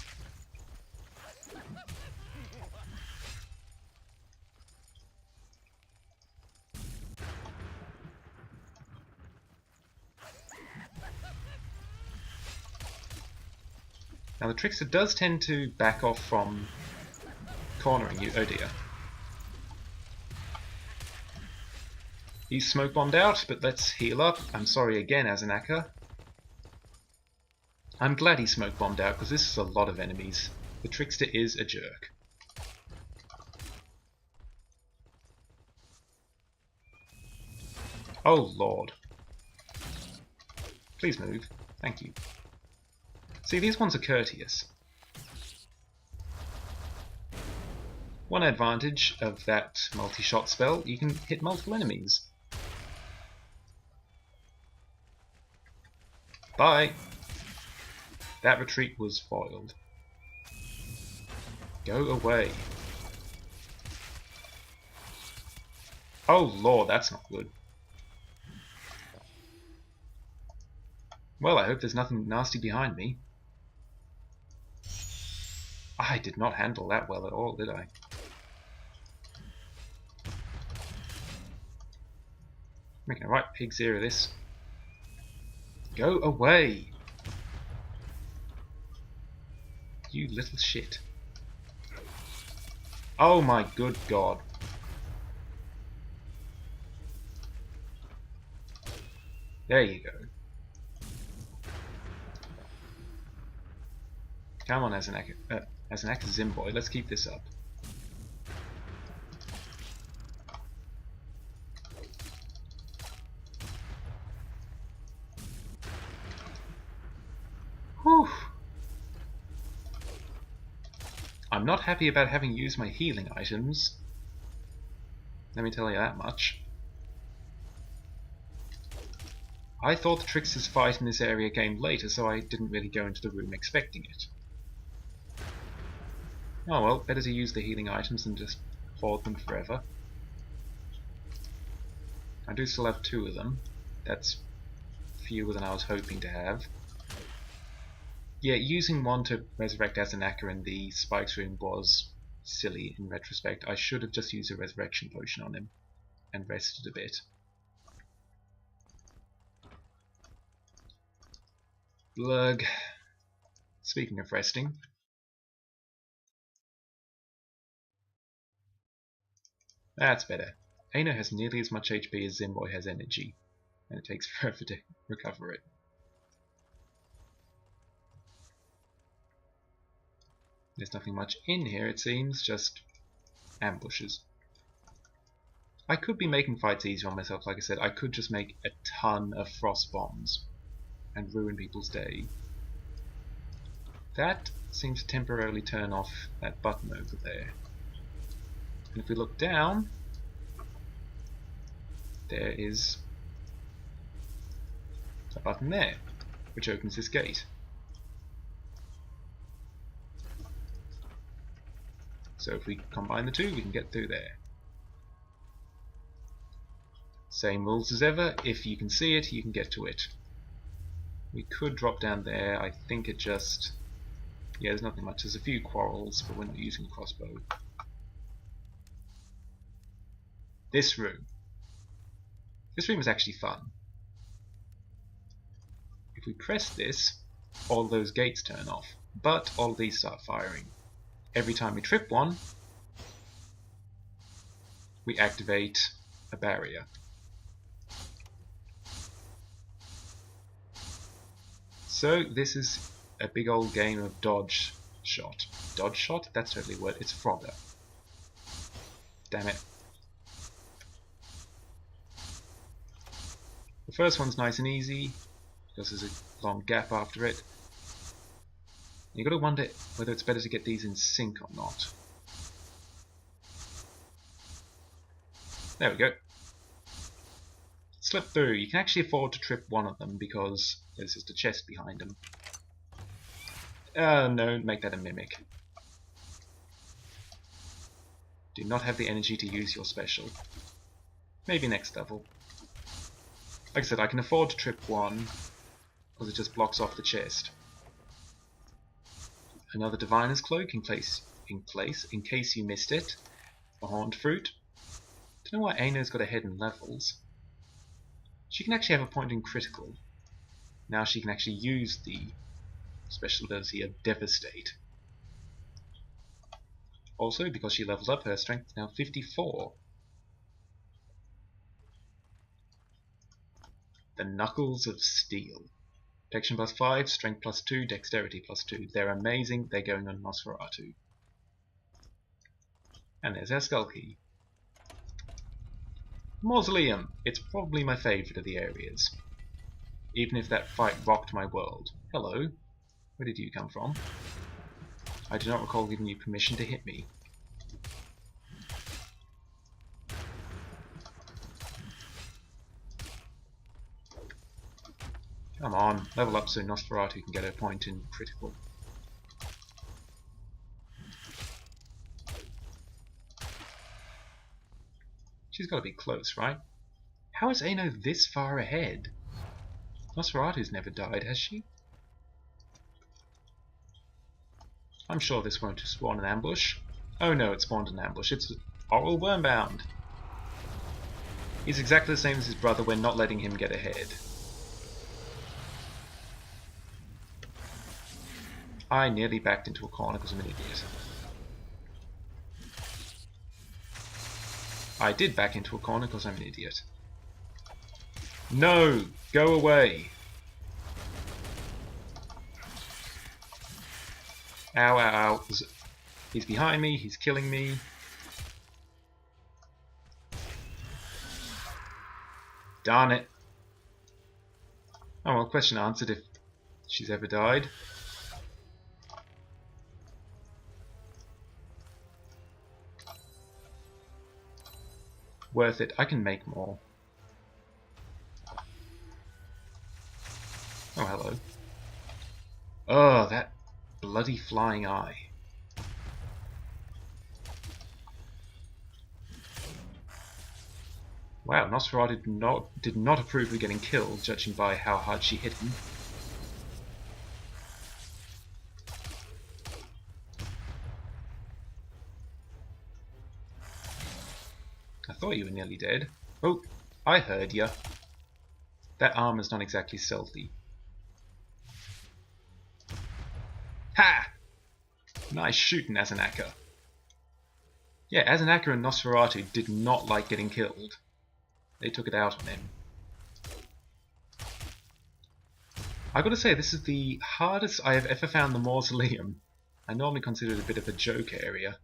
Now the trickster does tend to back off from cornering you. Oh dear. He's smoke bombed out, but let's heal up. I'm sorry again, Azanaka. I'm glad he smoke bombed out because this is a lot of enemies. The trickster is a jerk. Oh lord. Please move. Thank you. See, these ones are courteous. One advantage of that multi-shot spell, you can hit multiple enemies. Bye! That retreat was foiled. Go away. Oh lord, that's not good. Well, I hope there's nothing nasty behind me. I did not handle that well at all, did I? Making a right pig's ear of this. Go away! You little shit. Oh my good god. There you go. Come on, as an Zimboy, let's keep this up. Whew. I'm not happy about having used my healing items. Let me tell you that much. I thought the trickster's fight in this area came later, so I didn't really go into the room expecting it. Oh well, better to use the healing items than just hoard them forever. I do still have 2 of them. That's fewer than I was hoping to have. Yeah, using one to resurrect Azanaka in the Spikes room was silly in retrospect. I should have just used a resurrection potion on him and rested a bit. Blurg. Speaking of resting. That's better. Aino has nearly as much HP as Zimboy has energy, and it takes forever to recover it. There's nothing much in here, it seems, just ambushes. I could be making fights easier on myself, like I said. I could just make a ton of frost bombs and ruin people's day. That seems to temporarily turn off that button over there. And if we look down, there is a button there, which opens this gate. So if we combine the two, we can get through there. Same rules as ever, if you can see it, you can get to it. We could drop down there, I think it just Yeah, there's nothing much. There's a few quarrels, but we're not using the crossbow. This room. This room is actually fun. If we press this, all those gates turn off, but all of these start firing. Every time we trip one, we activate a barrier. So this is a big old game of dodge shot. Dodge shot? That's totally a word. It's Frogger. Damn it. The first one's nice and easy, because there's a long gap after it. You gotta wonder whether it's better to get these in sync or not. There we go. Slip through. You can actually afford to trip one of them because there's just a chest behind them. No, make that a mimic. Do not have the energy to use your special. Maybe next level. Like I said, I can afford to trip one because it just blocks off the chest. Another Diviner's Cloak in case you missed it. A Horned Fruit. Don't know why Aino's got ahead in levels. She can actually have a point in critical. Now she can actually use the special ability of Devastate. Also, because she leveled up, her strength is now 54. The Knuckles of Steel. Protection +5, strength +2, dexterity +2. They're amazing, they're going on Nosferatu. And there's our skull key. Mausoleum! It's probably my favourite of the areas. Even if that fight rocked my world. Hello. Where did you come from? I do not recall giving you permission to hit me. Come on, level up so Nosferatu can get a point in critical. She's got to be close, right? How is Aino this far ahead? Nosferatu's never died, has she? I'm sure this won't spawn an ambush. Oh no, it spawned an ambush. It's Oral Wormbound. He's exactly the same as his brother. We're not letting him get ahead. I nearly backed into a corner because I'm an idiot. I did back into a corner because I'm an idiot. No! Go away! Ow, ow, ow. He's behind me, he's killing me. Darn it. Oh well, question answered if she's ever died. Worth it. I can make more. Oh, hello. Oh, that bloody flying eye. Wow, Nosferatu did not approve of getting killed, judging by how hard she hit him. I thought you were nearly dead. Oh, I heard ya. That armor's not exactly stealthy. Ha! Nice shooting, Azanaka. Yeah, Azanaka and Nosferatu did not like getting killed. They took it out on him. I gotta say, this is the hardest I have ever found the Mausoleum. I normally consider it a bit of a joke area.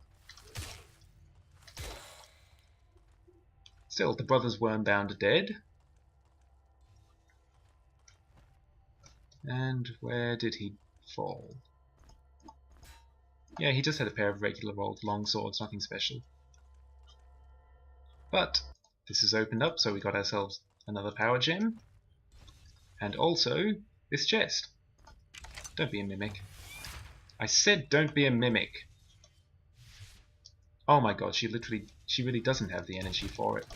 Still, the brothers Wormbound are dead. And where did he fall? Yeah, he just had a pair of regular old long swords, nothing special. But this has opened up, so we got ourselves another power gem. And also this chest. Don't be a mimic. I said don't be a mimic. Oh my god, she really doesn't have the energy for it.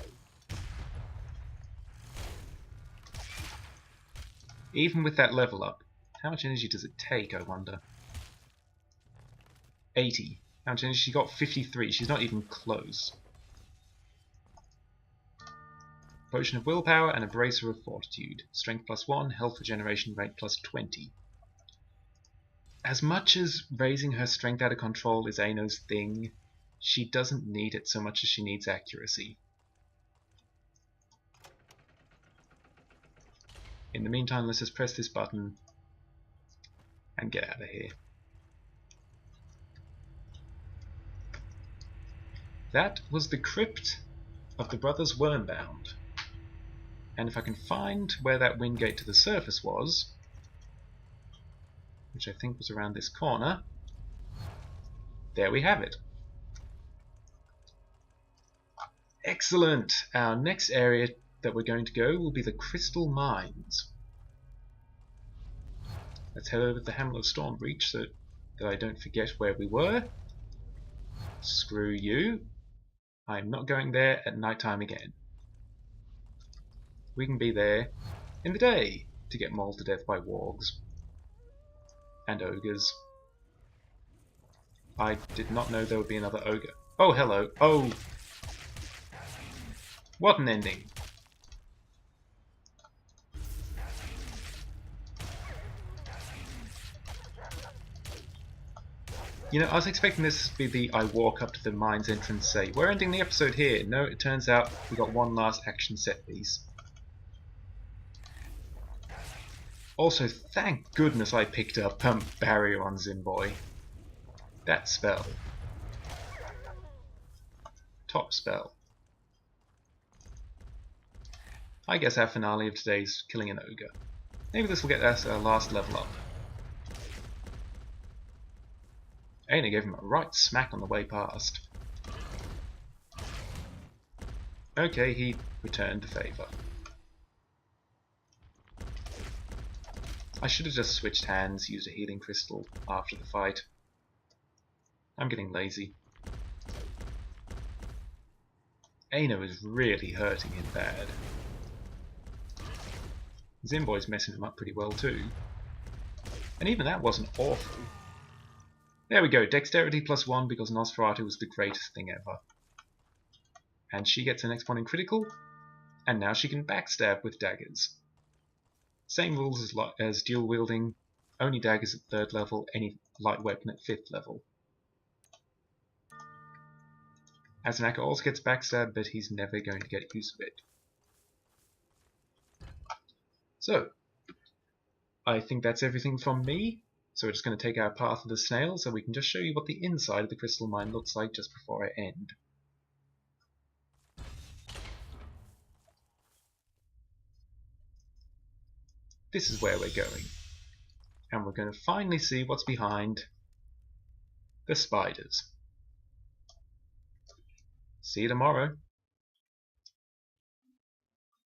Even with that level up, how much energy does it take, I wonder? 80. And she got 53. She's not even close. Potion of Willpower and a Bracer of Fortitude. Strength +1, health regeneration rate +20. As much as raising her strength out of control is Aino's thing, she doesn't need it so much as she needs accuracy. In the meantime, let's just press this button and get out of here. That was the crypt of the brothers Wormbound. And if I can find where that wind gate to the surface was, which I think was around this corner, there we have it. Excellent! Our next area that we're going to go will be the Crystal Mines. Let's head over to the Hamlet of Stormbreach so that I don't forget where we were. Screw you. I'm not going there at night time again. We can be there in the day to get mauled to death by wargs and ogres. I did not know there would be another ogre. Oh, hello. Oh! What an ending. You know, I was expecting this to be the I walk up to the mine's entrance say, we're ending the episode here. No, it turns out we got one last action set piece. Also, thank goodness I picked up Barrier on Zimboy. That spell. Top spell. I guess our finale of today's killing an ogre. Maybe this will get us our last level up. Aina gave him a right smack on the way past. Okay, he returned the favour. I should have just switched hands, used a healing crystal after the fight. I'm getting lazy. Aina is really hurting him bad. Zimboy's messing him up pretty well too. And even that wasn't awful. There we go, Dexterity +1 because Nosferatu was the greatest thing ever. And she gets an next one in critical, and now she can backstab with daggers. Same rules as dual wielding, only daggers at 3rd level, any light weapon at 5th level. Azanaka also gets backstab, but he's never going to get use of it. So, I think that's everything from me. So we're just going to take our path of the snail so we can just show you what the inside of the crystal mine looks like just before I end. This is where we're going. And we're going to finally see what's behind the spiders. See you tomorrow.